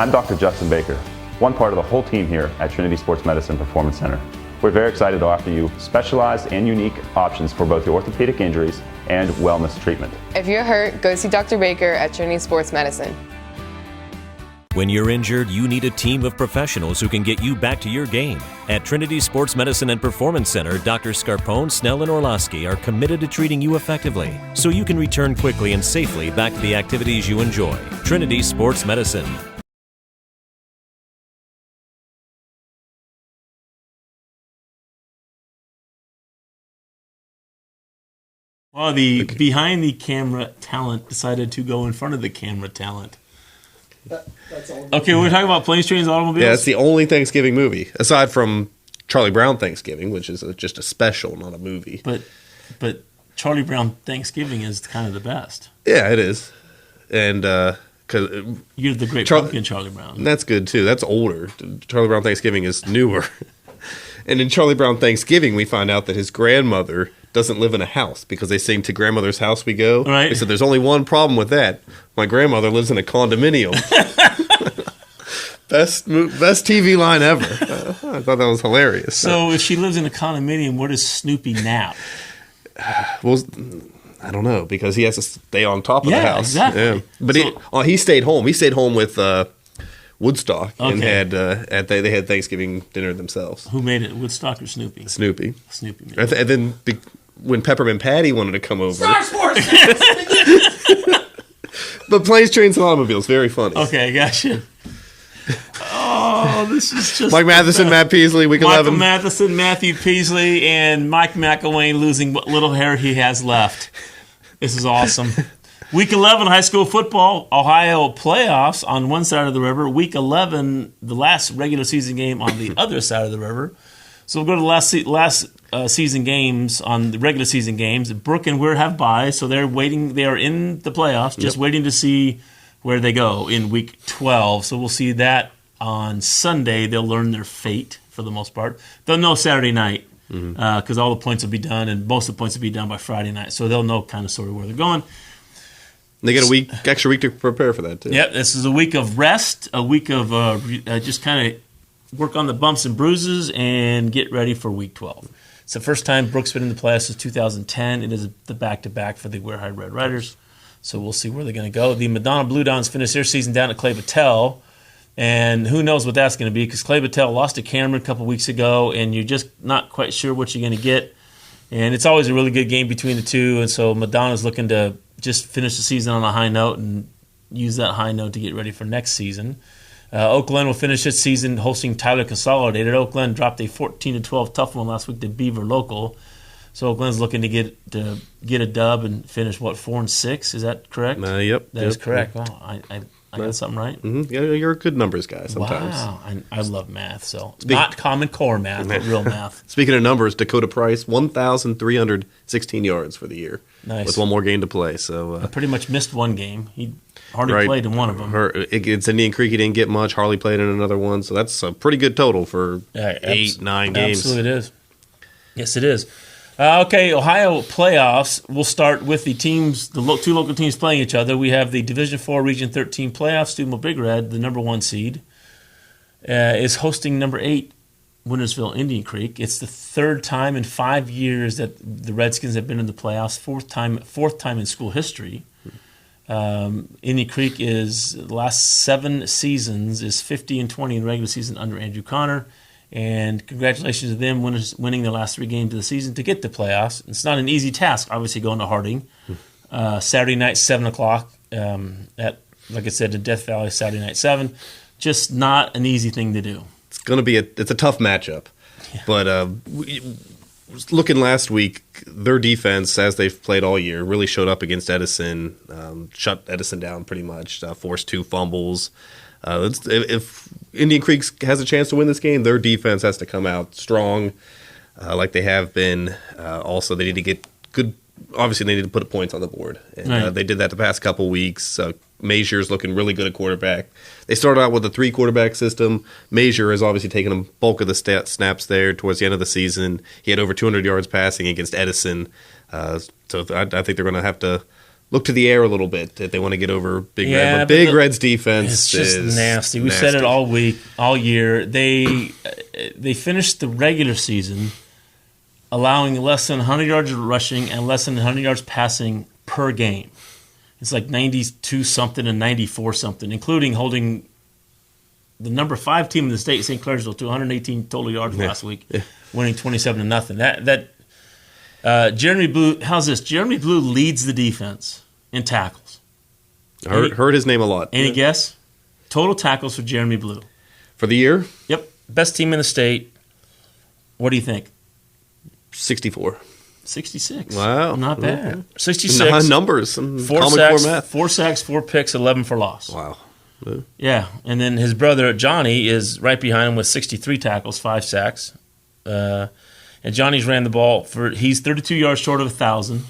I'm Dr. Justin Baker, one part of the whole team here at Trinity Sports Medicine Performance Center. We're very excited to offer you specialized and unique options for both your orthopedic injuries and wellness treatment. If you're hurt, go see Dr. Baker at Trinity Sports Medicine. When you're injured, you need a team of professionals who can get you back to your game. At Trinity Sports Medicine and Performance Center, Dr. Scarpone, Snell, and Orlowski are committed to treating you effectively so you can return quickly and safely back to the activities you enjoy. Trinity Sports Medicine. Well, the behind-the-camera talent decided to go in front of the camera talent. That's all. Okay, we're talking about planes, trains, automobiles? Yeah, it's the only Thanksgiving movie, aside from Charlie Brown Thanksgiving, which is just a special, not a movie. But Charlie Brown Thanksgiving is kind of the best. Yeah, it is. And because you're the Great Pumpkin, Charlie Brown. That's good, too. That's older. Charlie Brown Thanksgiving is newer. And in Charlie Brown Thanksgiving, we find out that his grandmother doesn't live in a house because they sing "To Grandmother's House We Go." Right. They said there's only one problem with that. My grandmother lives in a condominium. Best TV line ever. I thought that was hilarious. So if she lives in a condominium, where does Snoopy nap? Well, I don't know because he has to stay on top of the house. Exactly. Yeah, but he stayed home. He stayed home with Woodstock and had they had Thanksgiving dinner themselves. Who made it, Woodstock or Snoopy? Snoopy made it. And then when Peppermint Patty wanted to come over, Star Sports. But planes, trains, and automobiles, very funny. Okay, gotcha. Oh, this is just Mike Mathison, Matt Peaslee, Week 11. Michael Mathison, Matthew Peaslee, and Mike McElwain losing what little hair he has left. This is awesome. Week 11, high school football, Ohio playoffs on one side of the river. Week 11, the last regular season game on the other side of the river. So we'll go to the last season games on the regular season games. Brooke and Weir have byes, so they're waiting. They are in the playoffs, just waiting to see where they go in Week 12. So we'll see that on Sunday. They'll learn their fate for the most part. They'll know Saturday night because all the points will be done, and most of the points will be done by Friday night. So they'll know kind of sort of where they're going. They get extra week to prepare for that, too. Yep, this is a week of rest, a week of just kind of work on the bumps and bruises and get ready for Week 12. It's the first time Brooke's been in the playoffs since 2010. It is the back-to-back for the Weir High Red Riders, so we'll see where they're going to go. The Madonna Blue Dons finished their season down at Clay Battelle, and who knows what that's going to be because Clay Battelle lost to Cameron a couple weeks ago, and you're just not quite sure what you're going to get. And it's always a really good game between the two, and so Madonna's looking to just finish the season on a high note and use that high note to get ready for next season. Glen will finish its season hosting Tyler Consolidated. Glen dropped a 14-12 tough one last week to Beaver Local. So Glen's looking to get a dub and finish, 4-6? Is that correct? Yep. That is correct. Wow, I got something right? Mm-hmm. Yeah, you're a good numbers guy sometimes. Wow, I love math. So not Common Core math, but real math. Speaking of numbers, Dakota Price, 1,316 yards for the year. Nice. With one more game to play. So I pretty much missed one game. He hardly played in one of them. It's Indian Creek. He didn't get much. Harley played in another one. So that's a pretty good total for 8-9 games. Absolutely it is. Yes, it is. Okay, Ohio playoffs. We'll start with the teams, two local teams playing each other. We have the Division IV Region 13 playoffs. Steubenville Big Red, the number 1 seed, is hosting number 8 Wintersville Indian Creek. It's the third time in 5 years that the Redskins have been in the playoffs. Fourth time in school history. Indian Creek is the last 7 seasons is 50-20 in the regular season under Andrew Connor. And congratulations to them winning their last 3 games of the season to get to playoffs. It's not an easy task, obviously, going to Harding. Saturday night, 7 o'clock at, like I said, in Death Valley, Saturday night, 7. Just not an easy thing to do. It's going to be it's a tough matchup. Yeah. But looking last week, their defense, as they've played all year, really showed up against Edison, shut Edison down pretty much, forced 2 fumbles. If Indian Creek has a chance to win this game, their defense has to come out strong, like they have been. Also, they need to get good. Obviously, they need to put points on the board, and they did that the past couple weeks. Mazier's looking really good at quarterback. They started out with a 3-quarterback system. Mazier has obviously taken a bulk of the snaps there towards the end of the season. He had over 200 yards passing against Edison. So I think they're going to have to look to the air a little bit that they want to get over Big Red. But Red's defense it's just is nasty. We said it all week, all year. They finished the regular season allowing less than 100 yards rushing and less than 100 yards passing per game. It's like 92-something and 94-something, including holding the number 5 team in the state, St. Clairsville, to 118 total yards last week, winning 27-0. Jeremy Blue, how's this? Jeremy Blue leads the defense in tackles. Heard his name a lot. Any guess? Total tackles for Jeremy Blue. For the year? Yep. Best team in the state. What do you think? 64. 66. Wow. Not bad. 66. Numbers. 4 sacks, 4 picks, 11 for loss. Wow. Yeah. And then his brother, Johnny, is right behind him with 63 tackles, 5 sacks. And Johnny's ran the ball he's 32 yards short of 1,000.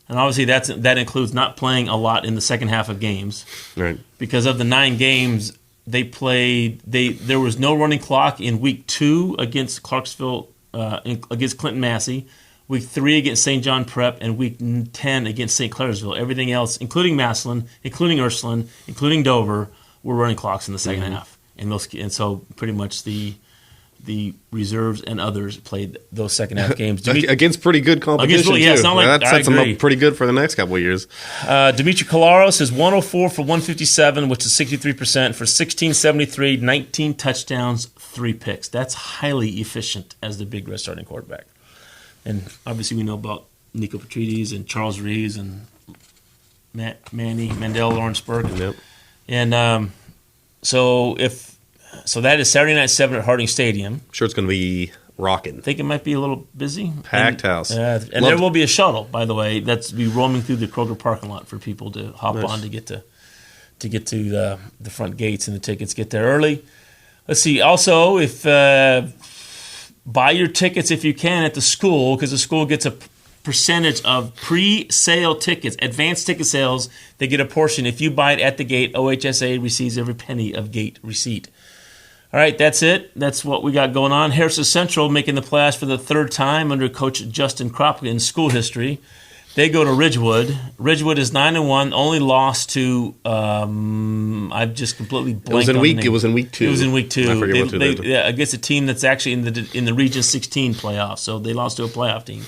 And obviously that includes not playing a lot in the second half of games. Right. Because of the 9 games they played, there was no running clock in week 2 against Clarksville, against Clinton Massey, week 3 against St. John Prep, and week 10 against St. Clairsville. Everything else, including Massillon, including Ursuline, including Dover, were running clocks in the second half. And so pretty much the reserves and others played those second half games. Against pretty good competition, too. It's not like, that sets them up pretty good for the next couple of years. Dimitri Kolaros is 104 for 157, which is 63%, for 1673, 19 touchdowns, 3 picks. That's highly efficient as the Big Red starting quarterback. And obviously we know about Nico Petrides and Charles Reeves and Manny, Mandel, Lawrence Burke. Yep. And so that is Saturday night 7 at Harding Stadium. I'm sure it's going to be rocking. I think it might be a little busy. Packed house. And there will be a shuttle, by the way, that's be roaming through the Kroger parking lot for people to hop on to get to the front gates, and the tickets get there early. Let's see. Also, if buy your tickets if you can at the school, because the school gets a percentage of pre-sale tickets, advanced ticket sales. They get a portion. If you buy it at the gate, OHSA receives every penny of gate receipt. All right, that's it. That's what we got going on. Harrison Central making the playoffs for the 3rd time under Coach Justin Kropka in school history. They go to Ridgewood. Ridgewood is 9-1, only lost to I've just completely blanked on the name. It was in week 2. It was in week 2. I forget what they did. Yeah, against a team that's actually in the Region 16 playoffs, so they lost to a playoff team.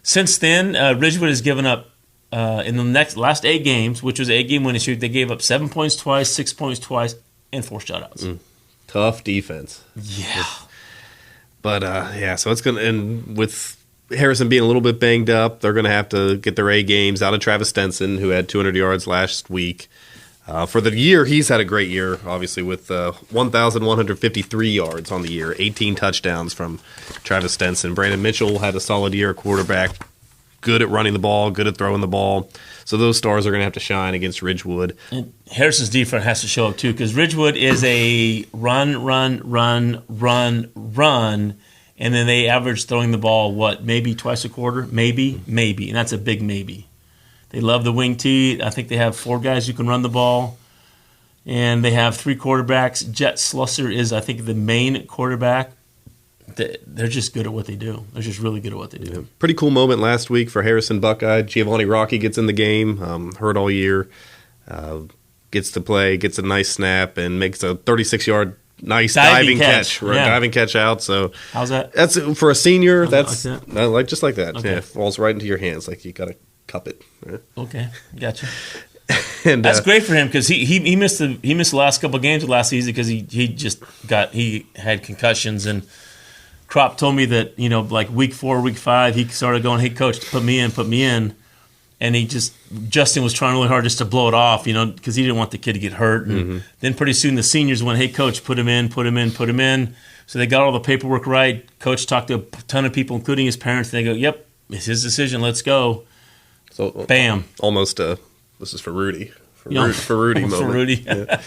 Since then, Ridgewood has given up in the last 8 games, which was an 8-game winning streak. They gave up 7 points twice, 6 points twice, and 4 shutouts. Tough defense. Yeah. But, so it's going to end with Harrison being a little bit banged up. They're going to have to get their A games out of Travis Stenson, who had 200 yards last week. For the year, he's had a great year, obviously, with 1,153 yards on the year, 18 touchdowns from Travis Stenson. Brandon Mitchell had a solid year at quarterback, good at running the ball, good at throwing the ball. So those stars are going to have to shine against Ridgewood. And Harrison's defense has to show up, too, because Ridgewood is a run, and then they average throwing the ball, maybe twice a quarter? Maybe. And that's a big maybe. They love the wing tee. I think they have 4 guys who can run the ball. And they have 3 quarterbacks. Jet Slusser is, I think, the main quarterback. They're just good at what they do. They're just really good at what they do. Yeah. Pretty cool moment last week for Harrison Buckeye. Giovanni Rocky gets in the game, hurt all year, gets to play, gets a nice snap, and makes a 36-yard nice diving catch. Yeah. Diving catch out. So how's that? That's for a senior. That's like just like that. Okay. Yeah, falls right into your hands. Like you got to cup it. Right? Okay, gotcha. And that's great for him because he missed the last couple of games of last season because he had concussions, and Kropp told me that like week 4, week 5 he started going, "Hey coach, put me in," and Justin was trying really hard just to blow it off, because he didn't want the kid to get hurt. And then pretty soon the seniors went, "Hey coach, put him in." So they got all the paperwork right. Coach talked to a ton of people, including his parents. And they go, "Yep, it's his decision. Let's go." So bam. Almost this is for Rudy. For Rudy moment. For Rudy. Yeah.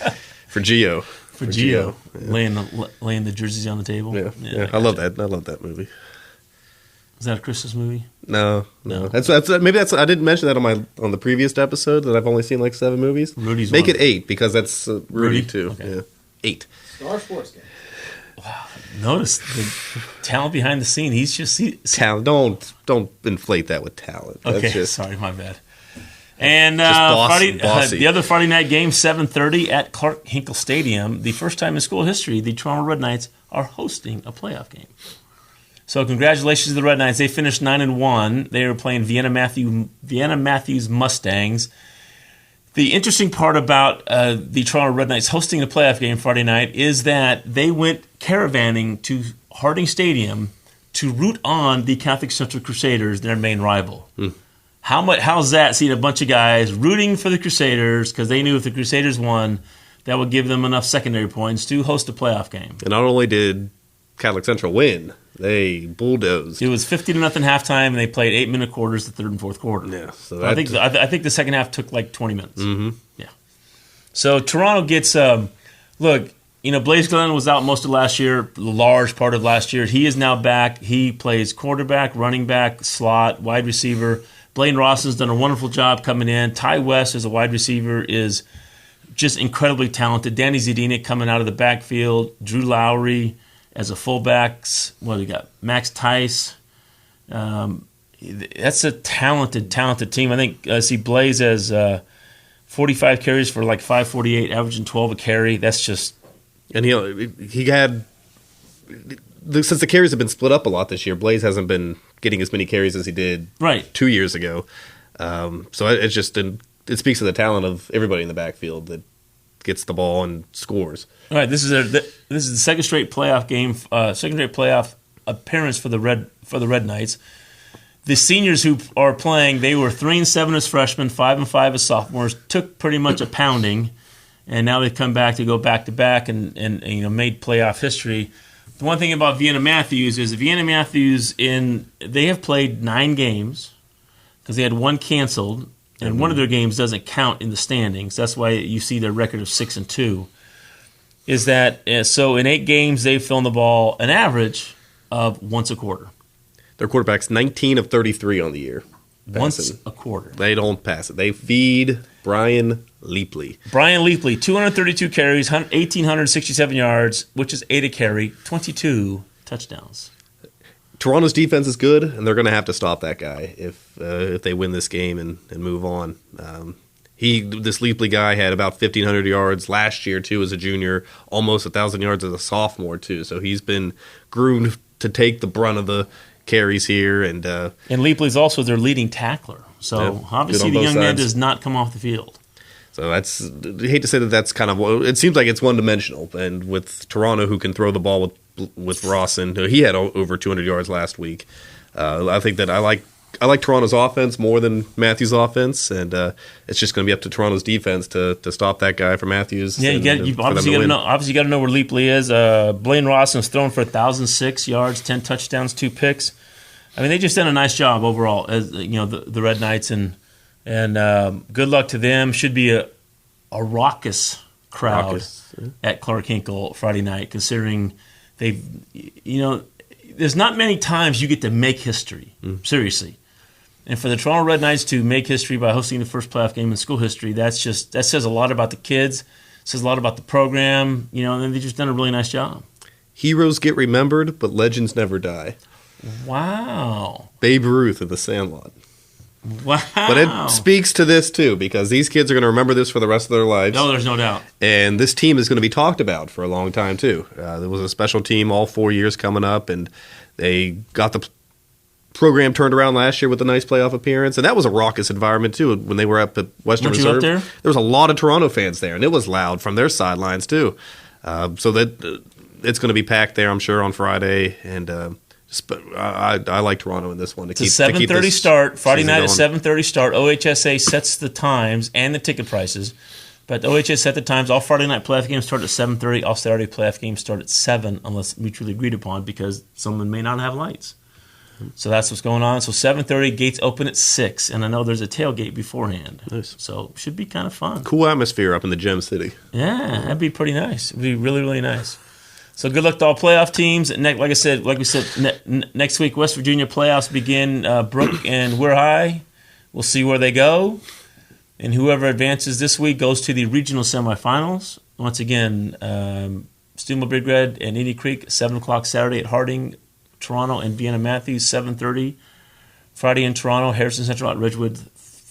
For Gio. For Gio. Yeah. Laying the jerseys on the table. Yeah. I love that. I love that movie. Is that a Christmas movie? No. That's I didn't mention that on the previous episode that I've only seen like 7 movies. Rudy's Make one. it 8 because that's Rudy too. Okay. Yeah. 8. Star Sports game. Wow. Notice the talent behind the scene. He's just talent. Don't inflate that with talent. That's okay. Sorry, my bad. And bossy. The other Friday night game, 7:30 at Clark Hinkle Stadium. The first time in school history, the Toronto Red Knights are hosting a playoff game. So congratulations to the Red Knights. They finished 9-1. They were playing Vienna Matthews Mustangs. The interesting part about the Toronto Red Knights hosting a playoff game Friday night is that they went caravanning to Harding Stadium to root on the Catholic Central Crusaders, their main rival. How's that, seeing a bunch of guys rooting for the Crusaders because they knew if the Crusaders won, that would give them enough secondary points to host a playoff game. And not only did Catholic Central win, they bulldozed. It was 50-0 halftime, and they played 8-minute quarters, the third and fourth quarter. Yeah, so I think the second half took like 20 minutes. Mm-hmm. Yeah. So Toronto gets look. Blaise Glen was out most of last year, the large part of last year. He is now back. He plays quarterback, running back, slot, wide receiver. Blaine Rawson's done a wonderful job coming in. Ty West as a wide receiver is just incredibly talented. Danny Zedinic coming out of the backfield. Drew Lowry as a fullbacks. What do we got? Max Tice. That's a talented team. I think I see Blaze as 45 carries for like 548, averaging 12 a carry. That's just... And he had... Since the carries have been split up a lot this year, Blaze hasn't been getting as many carries as he did 2 years ago. So it's just... It speaks to the talent of everybody in the backfield that gets the ball and scores. All right, this is the second straight playoff game, second straight playoff appearance for the Red Knights. The seniors who are playing, they were 3-7 as freshmen, 5-5 as sophomores, took pretty much a pounding, and now they've come back to go back to back and made playoff history. The one thing about Vienna Matthews is Vienna Matthews they have played 9 games because they had one canceled. And one of their games doesn't count in the standings. That's why you see their record of 6-2. Is that so? In 8 games, they've thrown the ball an average of once a quarter. Their quarterback's 19 of 33 on the year. Once a quarter. They don't pass it. They feed Brian Leapley. 232 carries, 1,867 yards, which is 8 a carry, 22 touchdowns. Toronto's defense is good, and they're going to have to stop that guy if they win this game and move on. This Leapley guy had about 1,500 yards last year too as a junior, almost 1,000 yards as a sophomore too. So he's been groomed to take the brunt of the carries here. And Leapley's also their leading tackler. So obviously the young man does not come off the field. So I hate to say that's kind of, it seems like it's one-dimensional. And with Toronto, who can throw the ball with Rawson, he had over 200 yards last week. I think that I like Toronto's offense more than Matthews' offense, and it's just going to be up to Toronto's defense to stop that guy for Matthews. Yeah, you obviously got to know where Leapley is. Blaine Rawson's thrown for 1,006 yards, 10 touchdowns, 2 picks. I mean, they just done a nice job overall, as the Red Knights, and good luck to them. Should be a raucous crowd at Clark Hinkle Friday night, considering there's not many times you get to make history, seriously. And for the Toronto Red Knights to make history by hosting the first playoff game in school history, that says a lot about the kids, says a lot about the program, and they've just done a really nice job. Heroes get remembered, but legends never die. Wow. Babe Ruth of the Sandlot. Wow. But it speaks to this, too, because these kids are going to remember this for the rest of their lives. No, there's no doubt. And this team is going to be talked about for a long time, too. There was a special team all 4 years coming up, and they got the program turned around last year with a nice playoff appearance. And that was a raucous environment, too, when they were up at Western Weren't Reserve. You up there? There was a lot of Toronto fans there, and it was loud from their sidelines, too. So that it's going to be packed there, I'm sure, on Friday. And I like Toronto in this one. It's a 7:30 start. Friday night at 7:30 start. OHSA sets the times and the ticket prices. But OHSA set the times. All Friday night playoff games start at 7:30. All Saturday playoff games start at 7 unless mutually agreed upon because someone may not have lights. So that's what's going on. So 7:30, gates open at 6. And I know there's a tailgate beforehand. Nice. So should be kind of fun. Cool atmosphere up in the Gem City. Yeah, that'd be pretty nice. It'd be really, really nice. So good luck to all playoff teams. Like we said, next week West Virginia playoffs begin. Brooke and Weir High. We'll see where they go, and whoever advances this week goes to the regional semifinals. Once again, Steubenville Big Red and Indian Creek 7:00 Saturday at Harding, Toronto and Vienna Matthews 7:30. Friday in Toronto, Harrison Central at Ridgewood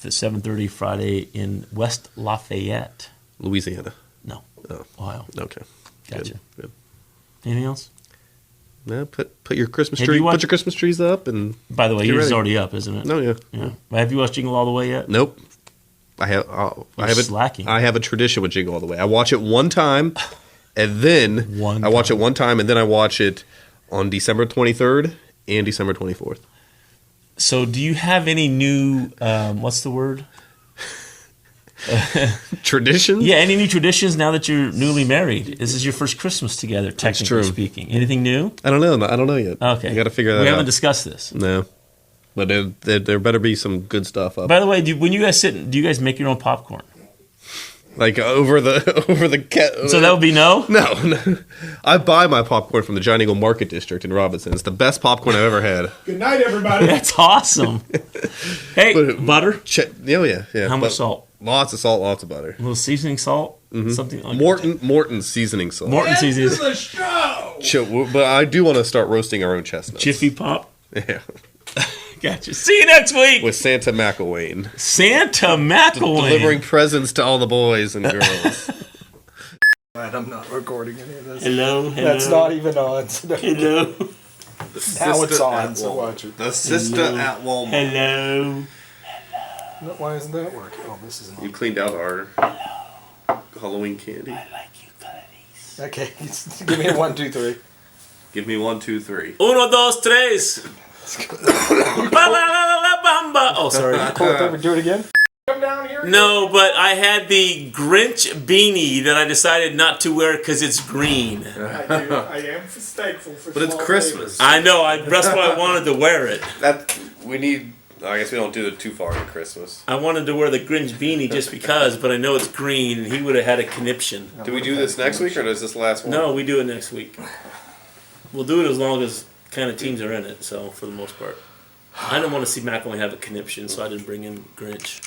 7:30 Friday in West Lafayette. Louisiana. No, Oh, Ohio. okay. Gotcha. Good. Anything else? Yeah, put your Christmas Have tree. you watched- Put your Christmas trees up and. By the way, Get yours is ready. already up, isn't it? No, yeah. Yeah. Have you watched Jingle All the Way yet? Nope. I have. You're I have slacking. I have a tradition with Jingle All the Way. I watch it one time, and then I watch it one time, and then I watch it on December 23rd and December 24th. So, do you have any new? What's the word? Traditions? Yeah, any new traditions now that you're newly married? This is your first Christmas together, technically true. speaking. Anything new? I don't know. I don't know yet. Okay, You got to figure that out. We haven't discussed this. No, but there better be some good stuff up. By the way, when you guys sit, do you guys make your own popcorn? Like over the cat. So that would be no. No. I buy my popcorn from the Giant Eagle Market District in Robinson. It's the best popcorn I've ever had. Good night, everybody. That's awesome. Hey, But- butter. Yeah. How much But salt? Lots of salt, lots of butter. A little seasoning salt, something like Morton seasoning salt. Morton End seasonings. of the show. But I do want to start roasting our own chestnuts. Jiffy Pop. Yeah. Gotcha. See you next week. With Santa McElwain. Santa McElwain. Delivering presents to all the boys and girls. Glad I'm not recording any of this. Hello. That's not even on. So don't- Hello. now it's on, so watch it. The sister at Walmart. Hello. No, why isn't that working? Oh, this isn't You on. cleaned out our Halloween candy. I like you, Clarice. Okay, give me a 1, 2, 3. Give me 1, 2, 3. Uno, dos, tres. Ba-la-la-la-la-bamba. Oh, sorry. Do it again. Come down here. No, but I had the Grinch beanie that I decided not to wear because it's green. I am thankful for. But it's small Christmas. I know. That's why I wanted to wear it. We need. I guess we don't do it too far into Christmas. I wanted to wear the Grinch beanie just because, but I know it's green, and he would have had a conniption. Do we do this next week or does this last one? No, we do it next week. We'll do it as long as kind of teams are in it. So for the most part, I didn't want to see McElwain have a conniption, so I didn't bring in Grinch.